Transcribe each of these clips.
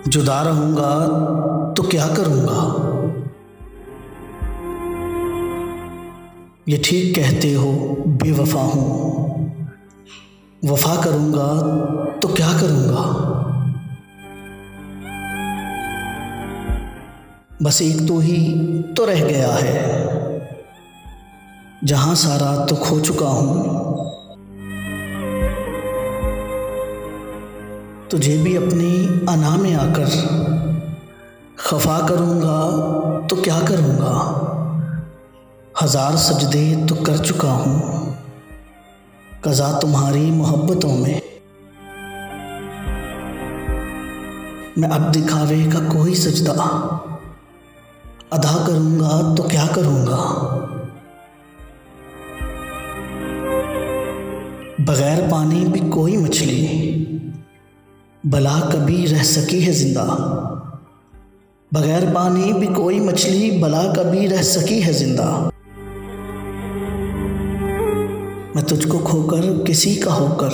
जुदा रहूंगा तो क्या करूंगा। ये ठीक कहते हो बेवफा हूं, वफा करूंगा तो क्या करूंगा। बस एक तो ही तो रह गया है, जहां सारा तो खो चुका हूं। तुझे भी अपनी अना में आकर खफा करूंगा तो क्या करूंगा। हजार सजदे तो कर चुका हूं कज़ा तुम्हारी मोहब्बतों में। मैं अब दिखावे का कोई सजदा अदा करूंगा तो क्या करूंगा। बगैर पानी भी कोई मछली भला कभी रह सकी है जिंदा। बगैर पानी भी कोई मछली भला कभी रह सकी है जिंदा। मैं तुझको खोकर किसी का होकर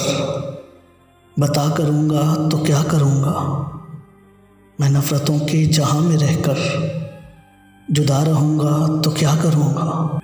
बता करूंगा तो क्या करूंगा। मैं नफरतों के जहां में रहकर जुदा रहूंगा तो क्या करूंगा।